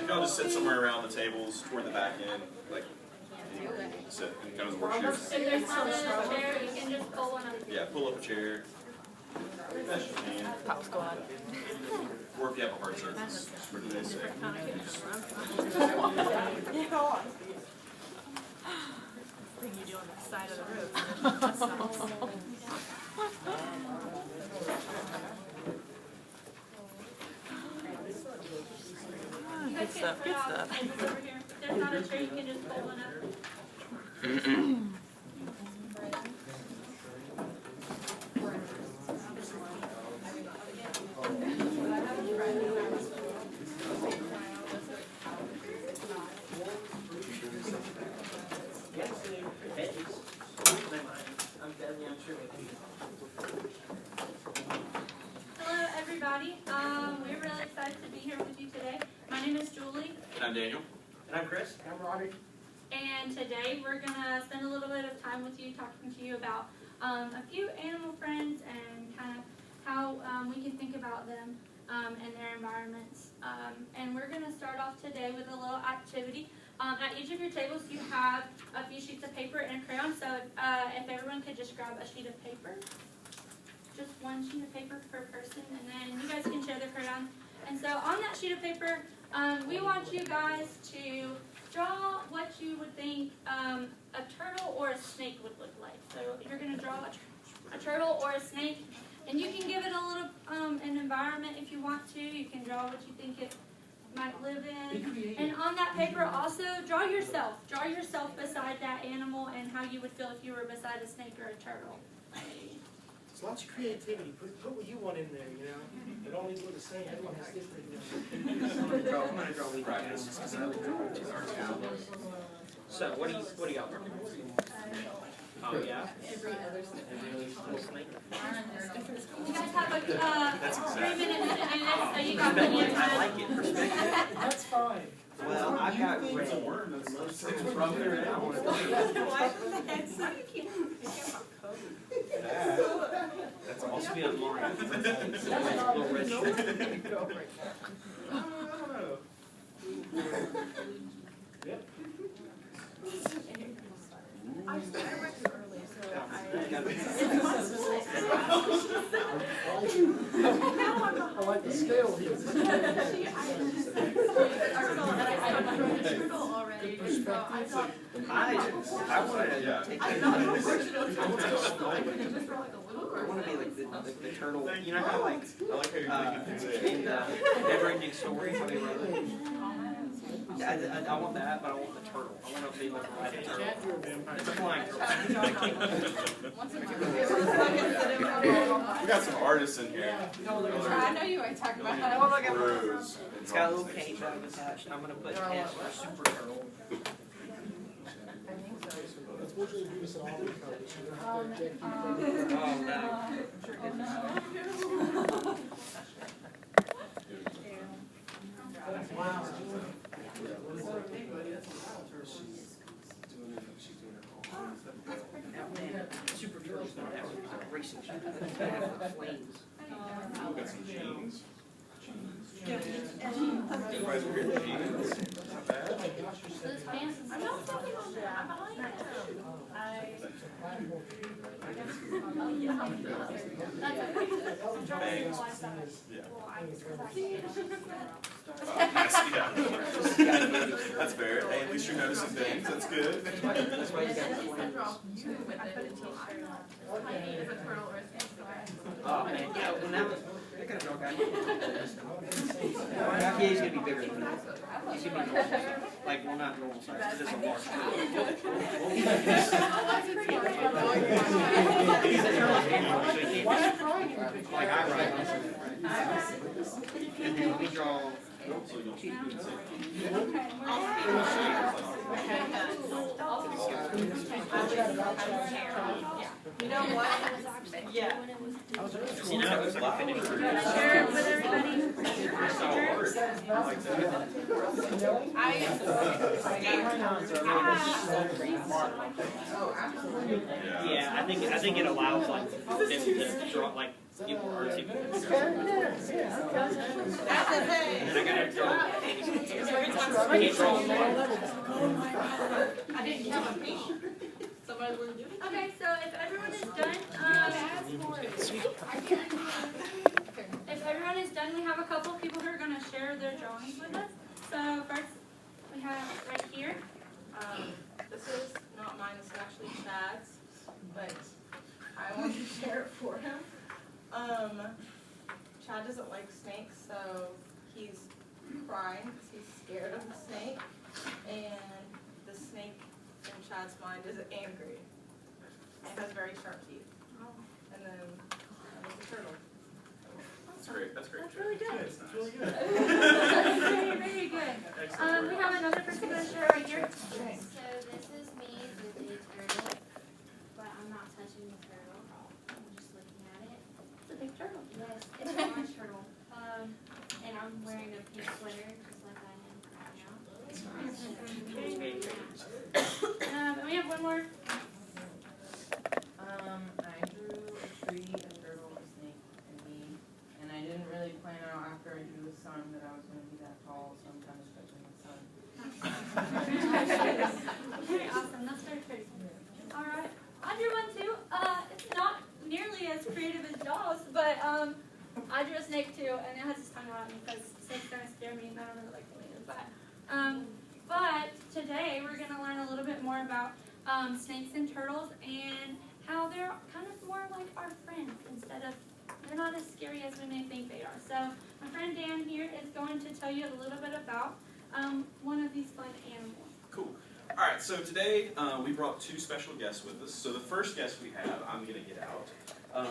if y'all just sit somewhere around the tables toward the back end, like sit and kind of work your. If there's not a chair, you can just pull one up. Yeah, pull up a chair. Best you can. Pop squad. Or if you have a hard surface for today's sake. Thing you do on the side of the road. Good stuff, good stuff. If there's not a chair, you can just pull one up. Hello, everybody. We're really excited to be here with you today. My name is Julie. And I'm Daniel. And I'm Chris. And I'm Robbie. And today we're going to spend a little bit of time with you talking to you about a few animal friends and kind of how we can think about them and their environments. And we're going to start off today with a little activity. At each of your tables you have a few sheets of paper and a crayon, so if everyone could just grab a sheet of paper. Just one sheet of paper per person, and then you guys can share the crayon. And so on that sheet of paper, we want you guys to draw what you would think a turtle or a snake would look like. So you're going to draw a turtle or a snake, and you can give it a little an environment if you want to. You can draw what you think it might live in. And on that paper also draw yourself. Draw yourself beside that animal and how you would feel if you were beside a snake or a turtle. There's lots of creativity. Put what you want in there, you know? It don't always look the same. Everyone has different, you know? I'm going to draw leaf animals because I would draw too. So, what do y'all draw? Oh, yeah? Every other snake. Little snake? You guys have a 3 minutes to do this, so you got plenty of I time. like it. Perspective. That's fine. Well, I've got It's a red. worm that's It's from there. I want to That's also be on Mario. Little red shirt. Yep. I went too early, so I like the scale here. turtle already, so I thought I wanted to take I that. thought I could just draw like a little I want to be like the turtle. You know how I like like how you're thinking through in the Never-Ending Story, how they wrote it? I want that, but I want the turtle. I want to be like a flying turtle. It's a flying turtle. We got some artists in here. I know you ain't talking about that. Rose. It's got a little cage on it attached. I'm going to put S for super turtle. That's what you do this in all the colors. You don't have to object. Oh no. Wow. Super turtles don't have racing shoes. They have flames. We've got some jeans. Everybody's wearing jeans. Not bad. Those pants, I'm not talking about that. I'm behind you. Bangs. Yeah. That's fair. Hey, at least you're noticing things. That's good. That's why you got flames. Oh man, yeah, well now, I got a draw guy. Yeah, he's gonna be bigger than that. He's gonna be normal size. Like, well, not normal size, because it's a large turtle. He's a turtle animal, so he can't be like I ride. And then we draw. You know what? Yeah. See, now it's like finished. Share it with everybody. Yeah, I think it allows like them to draw like get more artsy. And then I gotta draw. Okay, so, I didn't count my feet. Somebody was doing it. okay, so if everyone is done, if everyone is done, we have a couple of people who are gonna share their drawings with us. So first, we have right here. This is not mine, this is actually Chad's, but I wanted to share it for him. Chad doesn't like snakes, so he's crying because he's scared of the snake. And the snake in Chad's mind is angry. It has very sharp teeth. And then there's a turtle. That's great, that's great. That's really good. That's nice. Really good. Very, very good. Excellent We work. have another person gonna share right here. So this is me with a turtle, but I'm not touching the turtle. I'm just looking at it. It's a big turtle. Yes, it's an orange turtle. And I'm wearing a pink sweater, just like I am right now. Very, very good. And we have one more. I drew a tree, a turtle, a snake, and me. And I didn't really plan out after I drew the sun that I was going to be that tall, so I'm kind of stretching the sun. Very awesome. That's very pretty. All right. I drew one too. It's not nearly as creative as Jaws, but I drew a snake too, and it has its tongue out at me because snakes kind of scare me, and I don't really like the way it is. But today we're gonna learn a little bit more about snakes and turtles and how they're kind of more like our friends instead of they're not as scary as we may think they are. So my friend Dan here is going to tell you a little bit about one of these fun animals. Cool. All right, so today we brought two special guests with us. So the first guest we have, I'm going to get out.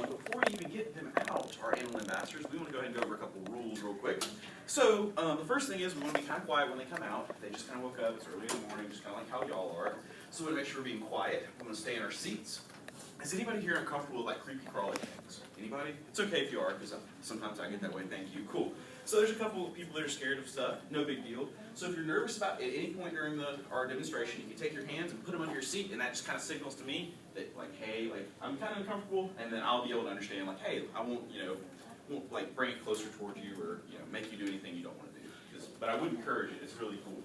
Before we even get them out, our animal ambassadors, we want to go ahead and go over a couple of rules real quick. So the first thing is we want to be kind of quiet when they come out. They just kind of woke up. It's early in the morning, just kind of like how y'all are. So we want to make sure we're being quiet. We want to stay in our seats. Is anybody here uncomfortable with like creepy crawly things? Anybody? It's okay if you are, because sometimes I get that way. Thank you. Cool. So there's a couple of people that are scared of stuff. No big deal. So if you're nervous about it at any point during our demonstration, you can take your hands and put them under your seat, and that just kind of signals to me that like, hey, like I'm kind of uncomfortable, and then I'll be able to understand like, hey, I won't, won't like bring it closer towards you or make you do anything you don't want to do. But I would encourage it. It's really cool.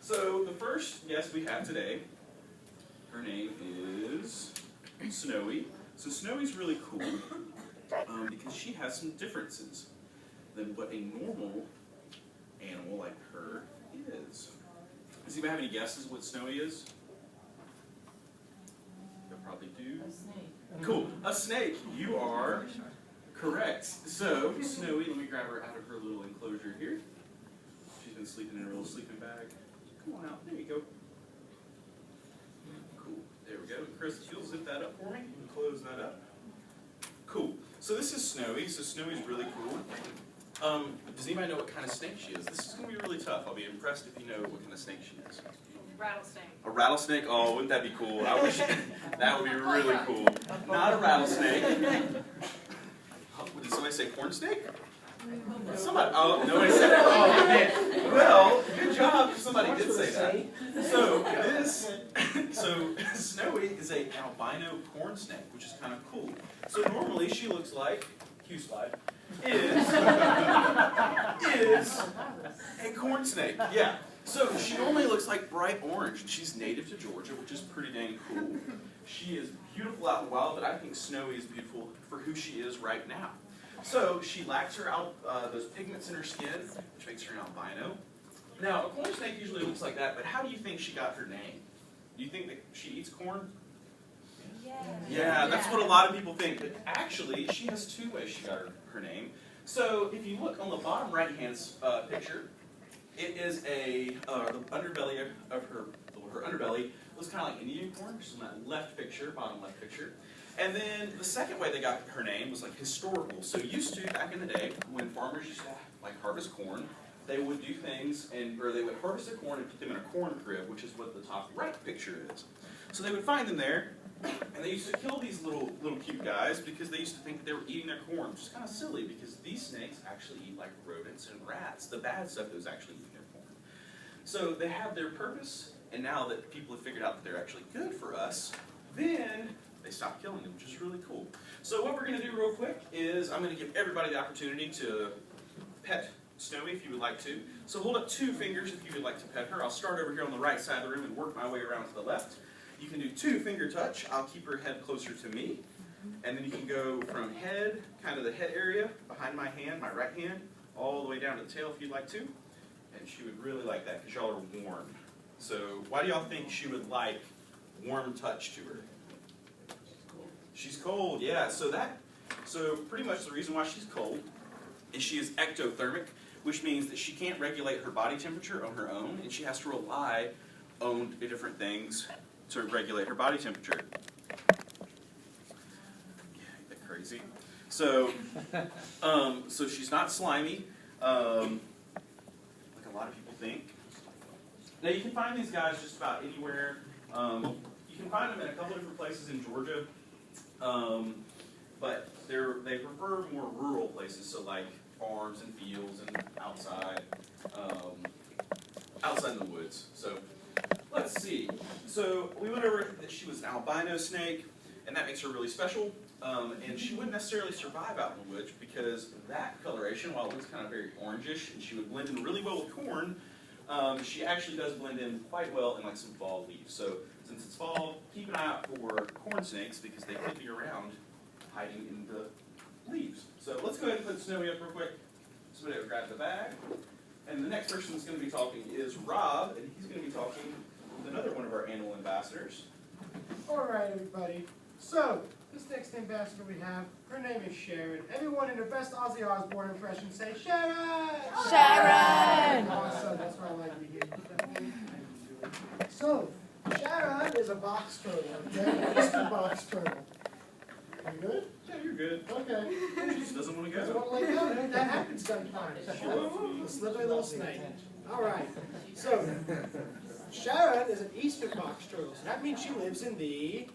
So the first guest we have today, her name is Snowy. So Snowy's really cool because she has some differences than what a normal animal like her is. Does anybody have any guesses what Snowy is? You'll probably do. A snake. Cool. A snake. You are correct. So Snowy, let me grab her out of her little enclosure here. She's been sleeping in her little sleeping bag. Come on out. There you go. Cool. There we go. Chris, you'll zip that up for me and close that up. Cool. So this is Snowy. So Snowy's really cool. Does anybody know what kind of snake she is? This is going to be really tough. I'll be impressed if you know what kind of snake she is. Rattlesnake. A rattlesnake? Oh, wouldn't that be cool? I wish that would be really cool. Not a rattlesnake. Oh, did somebody say corn snake? Somebody. Oh, nobody said that. Oh, man. Well, good job if somebody did say that. So Snowy is a albino corn snake, which is kind of cool. So normally she looks like Q-Slide. Is a corn snake. Yeah. So she normally looks like bright orange, and she's native to Georgia, which is pretty dang cool. She is beautiful out in the wild, but I think Snowy is beautiful for who she is right now. So she lacks those pigments in her skin, which makes her an albino. Now, a corn snake usually looks like that, but how do you think she got her name? Do you think that she eats corn? Yeah, that's what a lot of people think. But actually, she has two ways she got her name. So if you look on the bottom right-hand picture, it is the underbelly of her underbelly looks kind of like Indian corn, just on that left picture, bottom left picture. And then the second way they got her name was like historical. So used to, back in the day, when farmers used to like harvest corn, they would do things, or they would harvest the corn and put them in a corn crib, which is what the top right picture is. So they would find them there, and they used to kill these little cute guys because they used to think that they were eating their corn, which is kind of silly because these snakes actually eat like rodents and rats. The bad stuff is actually eating their corn. So they have their purpose, and now that people have figured out that they're actually good for us, then they stop killing them, which is really cool. So what we're going to do real quick is I'm going to give everybody the opportunity to pet Snowy if you would like to. So hold up 2 fingers if you would like to pet her. I'll start over here on the right side of the room and work my way around to the left. You can do 2 finger touch. I'll keep her head closer to me. And then you can go from head, kind of the head area, behind my hand, my right hand, all the way down to the tail if you'd like to. And she would really like that because y'all are warm. So why do y'all think she would like warm touch to her? She's cold, yeah. So pretty much the reason why she's cold is she is ectothermic, which means that she can't regulate her body temperature on her own, and she has to rely on different things to regulate her body temperature. Yeah, that crazy. So, so she's not slimy, like a lot of people think. Now you can find these guys just about anywhere. You can find them in a couple different places in Georgia, but they prefer more rural places, so like farms and fields and outside in the woods. So let's see. So we went over that she was an albino snake, and that makes her really special. And she wouldn't necessarily survive out in the woods because that coloration, while it looks kind of very orangish, and she would blend in really well with corn, she actually does blend in quite well in like some fall leaves. So since it's fall, keep an eye out for corn snakes because they could be around hiding in the leaves. So let's go ahead and put Snowy up real quick. Somebody will grab the bag. And the next person that's going to be talking is Rob, and he's going to be talking with another one of our animal ambassadors. All right, everybody. So, this next ambassador we have, her name is Sharon. Everyone in their best Ozzy Osbourne impression say, Sharon! Sharon! Awesome, that's what I like to hear. So, Sharon is a box turtle, okay? An Eastern box turtle. Are you good? Yeah, you're good. Okay. She just doesn't want to Doesn't go. want to let go. That happens sometimes. A slippery little snake. All right. So, Sharon is an Eastern box turtle. So that means she lives in the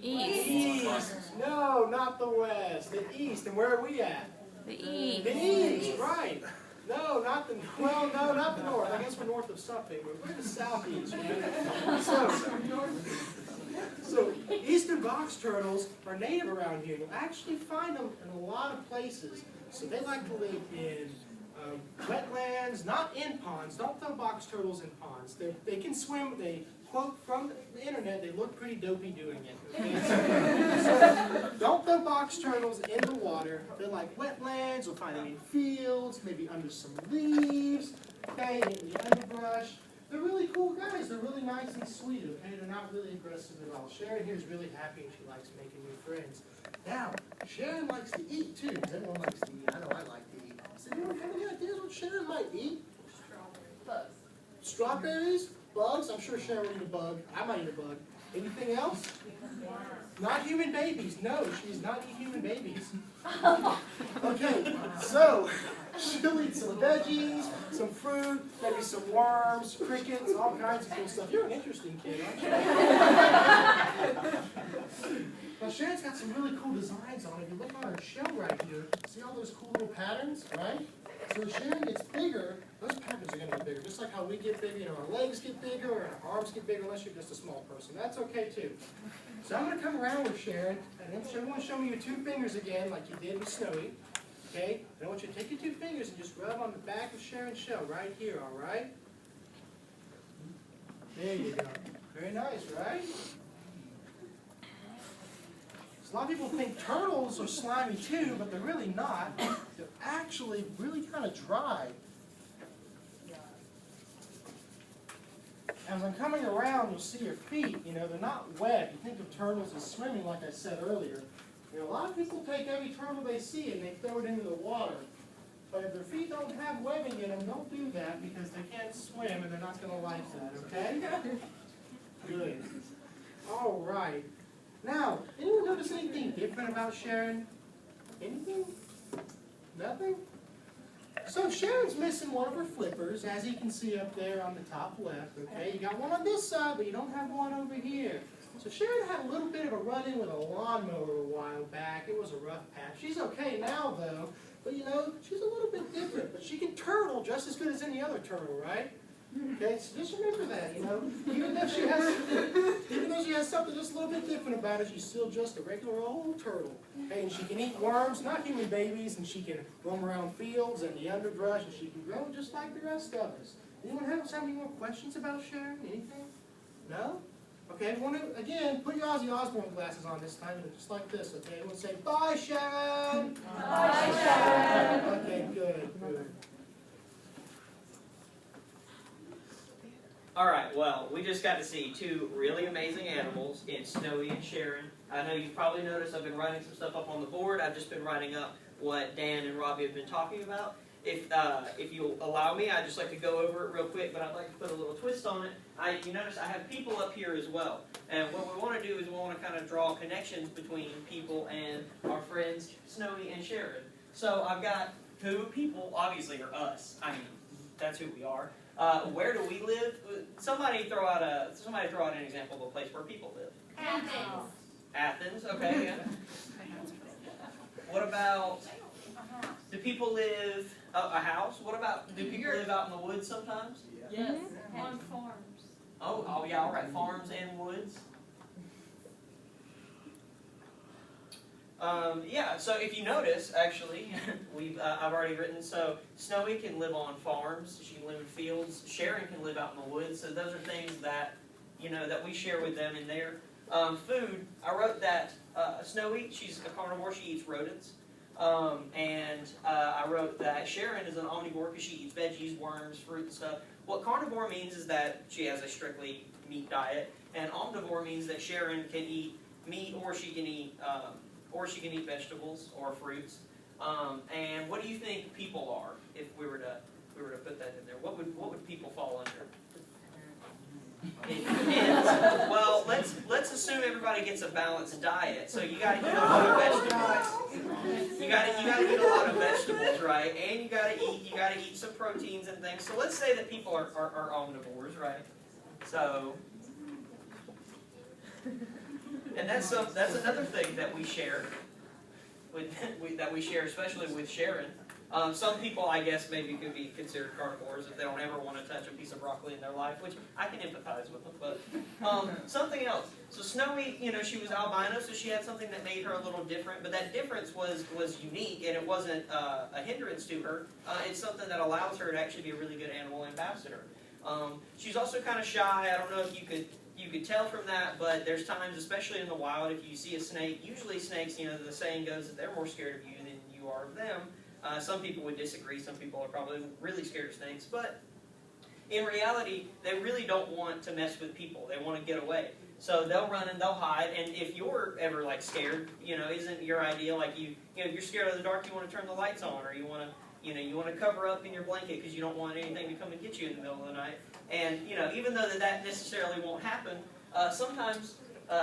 East. No, not the West. The East. And where are we at? The East. The East, right. No, not the, well, no, not the North. I guess we're north of something. We're in the Southeast, right? So, Eastern box turtles are native around here. You'll actually find them in a lot of places. So they like to live in wetlands, not in ponds. Don't throw box turtles in ponds. They can swim. They, quote from the internet, they look pretty dopey doing it. Okay? So don't throw box turtles in the water. They're like wetlands. You'll find them in fields, maybe under some leaves, okay, in the underbrush. They're really cool guys. They're really nice and sweet, okay? They're not really aggressive at all. Sharon here is really happy and she likes making new friends. Now, Sharon likes to eat too. Everyone likes to eat. I know I like to eat. Does anyone have any ideas what Sharon might eat? Bugs. Strawberries? Bugs? I'm sure Sharon would eat a bug. I might eat a bug. Anything else? Not human babies. No, she's not eat human babies. Okay, so she'll eat some veggies, some fruit, maybe some worms, crickets, all kinds of cool stuff. You're an interesting kid, aren't you? Now Sharon's got some really cool designs on it. If you look on her shell right here, see all those cool little patterns, right? So as Sharon gets bigger, those patterns are going to get bigger. Just like how we get bigger, our legs get bigger, or our arms get bigger, unless you're just a small person. That's okay too. So I'm going to come around with Sharon, and then everyone show me your 2 fingers again, like you did with Snowy. Okay? And I want you to take your 2 fingers and just rub on the back of Sharon's shell, right here, all right? There you go. Very nice, right? So a lot of people think turtles are slimy too, but they're really not. They're actually really kind of dry. As I'm coming around, you'll see your feet. You know, they're not wet. You think of turtles as swimming, like I said earlier. You know, a lot of people take every turtle they see and they throw it into the water. But if their feet don't have webbing in them, don't do that because they can't swim and they're not going to like that, okay? Good. All right. Now, anyone notice anything different about Sharon? Anything? Nothing? So Sharon's missing one of her flippers, as you can see up there on the top left, okay? You got one on this side, but you don't have one over here. So Sharon had a little bit of a run-in with a lawnmower a while back. It was a rough patch. She's okay now, though. But, you know, she's a little bit different. But she can turtle just as good as any other turtle, right? Okay, so just remember that, you know, even though she has something just a little bit different about her, she's still just a regular old turtle. Okay, and she can eat worms, not human babies, and she can roam around fields and the underbrush, and she can grow just like the rest of us. Anyone else have any more questions about Sharon? Anything? No? Okay, I want to, again, put your Ozzy Osbourne glasses on this time, and just like this, okay? Everyone say, bye, Sharon! Bye, Sharon. Okay, good, good. All right, well, we just got to see two really amazing animals in Snowy and Sharon. I know you've probably noticed I've been writing some stuff up on the board. I've just been writing up what Dan and Robbie have been talking about. If you'll allow me, I'd just like to go over it real quick, but I'd like to put a little twist on it. You notice I have people up here as well. And what we want to do is we want to kind of draw connections between people and our friends Snowy and Sharon. So I've got who people obviously are us. I mean, that's who we are. Where do we live? Somebody throw out an example of a place where people live. Athens. Athens, okay. Yeah. What about? Do people live a house? What about? Do people live out in the woods sometimes? Yes. On farms. Oh yeah, all right. Farms and woods. Yeah. So if you notice, actually, I've already written. So Snowy can live on farms. She can live in fields. Sharon can live out in the woods. So those are things that that we share with them in there. Food. I wrote that Snowy. She's a carnivore. She eats rodents. And I wrote that Sharon is an omnivore because she eats veggies, worms, fruit, and stuff. What carnivore means is that she has a strictly meat diet, and omnivore means that Sharon can eat meat, or she can eat vegetables or fruits. And what do you think people are? If we were to put that in there, what would people fall under? And, well, let's assume everybody gets a balanced diet. So you got to eat a lot of vegetables. You got to eat a lot of vegetables, right? And you got to eat some proteins and things. So let's say that people are omnivores, right? So, and that's another thing that we share especially with Sharon. Some people, I guess, maybe could be considered carnivores if they don't ever want to touch a piece of broccoli in their life, which I can empathize with them. But something else. So Snowy, she was albino, so she had something that made her a little different. But that difference was unique, and it wasn't a hindrance to her. It's something that allows her to actually be a really good animal ambassador. She's also kind of shy. I don't know if you could tell from that, but there's times, especially in the wild, if you see a snake, usually snakes, the saying goes that they're more scared of you than you are of them. Some people would disagree. Some people are probably really scared of snakes. But in reality, they really don't want to mess with people. They want to get away. So they'll run and they'll hide. And if you're ever scared, isn't your idea if you're scared of the dark, you want to turn the lights on, or you want to cover up in your blanket because you don't want anything to come and get you in the middle of the night. And even though that necessarily won't happen, sometimes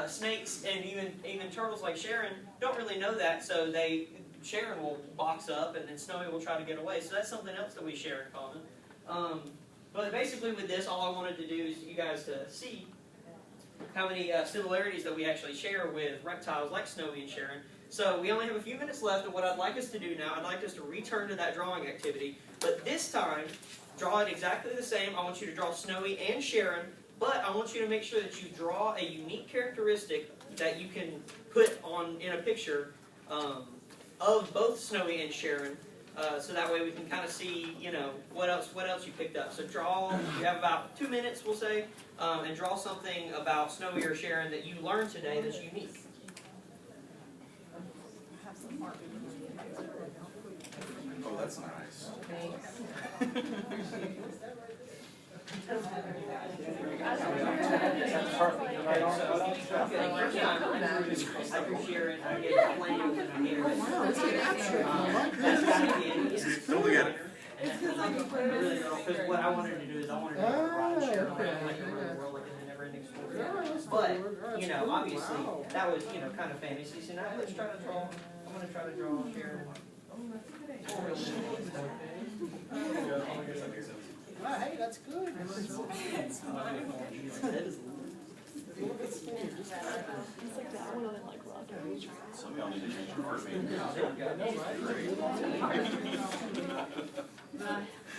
snakes and even turtles like Sharon don't really know that. So Sharon will box up, and then Snowy will try to get away. So that's something else that we share in common. But basically with this, all I wanted to do is you guys to see how many similarities that we actually share with reptiles like Snowy and Sharon. So we only have a few minutes left, and what I'd like us to do now, I'd like us to return to that drawing activity. But this time, draw it exactly the same. I want you to draw Snowy and Sharon, but I want you to make sure that you draw a unique characteristic that you can put in a picture of both Snowy and Sharon, so that way we can kind of see, what else you picked up. So you have about 2 minutes, we'll say, and draw something about Snowy or Sharon that you learned today that's unique. Oh, that's nice. That's perfect. I can share it. I get plans and I get Don't look at it. Because what I wanted to do is I wanted to ride and share around like around the world like in a never-ending story. But obviously that was kind of fantasy. So now let's try to draw. I'm going to try to draw Sharon. Wow, hey, that's good. Some of y'all need to change your heartbeat.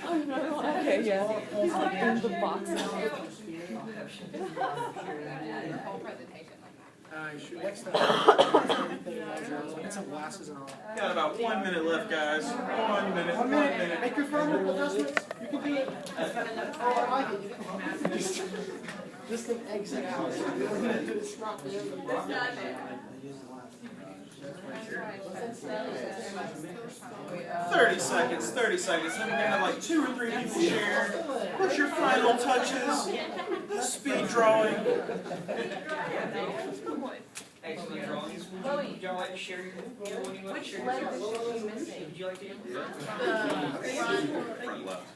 Okay, yeah. In the box. Next time. Get some glasses and all. Got about 1 minute left, guys. 1 minute. 1 minute. Make your phone adjustments. You can do it. Oh, I like it. Just an exit out. Just drop it in. 30 seconds, 30 seconds. Then we're gonna have like 2 or 3 people share. What's your final touches? Speed drawing. Excellent drawings. Would y'all like to share your one you want to share? letter should be missing? Would you like to?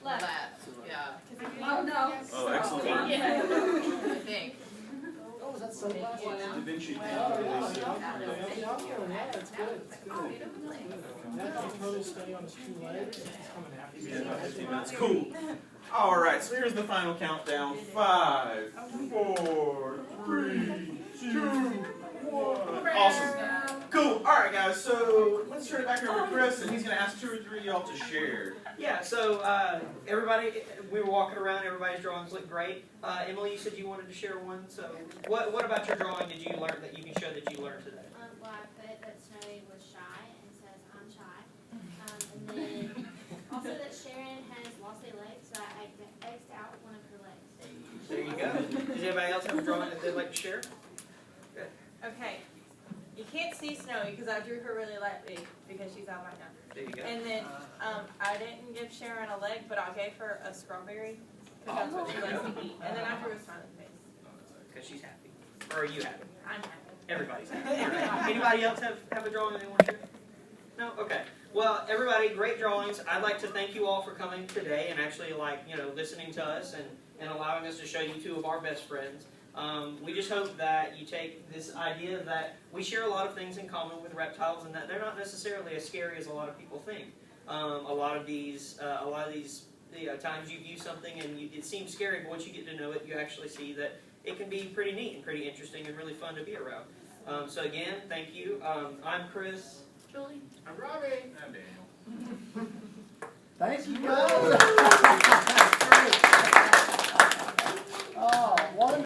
Left, yeah. Oh, no. Oh, excellent. I think. Oh, is that sunglasses? Da Vinci. Yeah, that's good. That's good. That turtle stay on his 2 legs. It's coming after you. Yeah, 15 minutes. Cool. All right, so here's the final countdown. 5, 4, 3, 2, 1. Awesome. Cool. All right, guys. So let's turn it back over to Chris, and he's gonna ask 2 or 3 of y'all to share. Yeah, so everybody, we were walking around, everybody's drawings look great. Emily, you said you wanted to share one, so what about your drawing did you learn that you can show that you learned today? Well, I put that Snowy was shy and says I'm shy. And then also that Sharon has lost a leg, so I X'd out one of her legs. There you go. Does anybody else have a drawing that they'd like to share? Okay, you can't see Snowy because I drew her really lightly because she's out right now. There you go. And then I didn't give Sharon a leg, but I gave her a strawberry because that's what she likes to eat. And then I drew a smiling face. Because she's happy. Or are you happy? I'm happy. Everybody's happy. Anybody else have a drawing they want to share? No? Okay. Well, everybody, great drawings. I'd like to thank you all for coming today and actually listening to us and allowing us to show you 2 of our best friends. We just hope that you take this idea that we share a lot of things in common with reptiles and that they're not necessarily as scary as a lot of people think. A lot of these times you view something and it seems scary, but once you get to know it, you actually see that it can be pretty neat and pretty interesting and really fun to be around. So again, thank you. I'm Chris. Julie. I'm Robbie. I'm Daniel. Thank you, guys.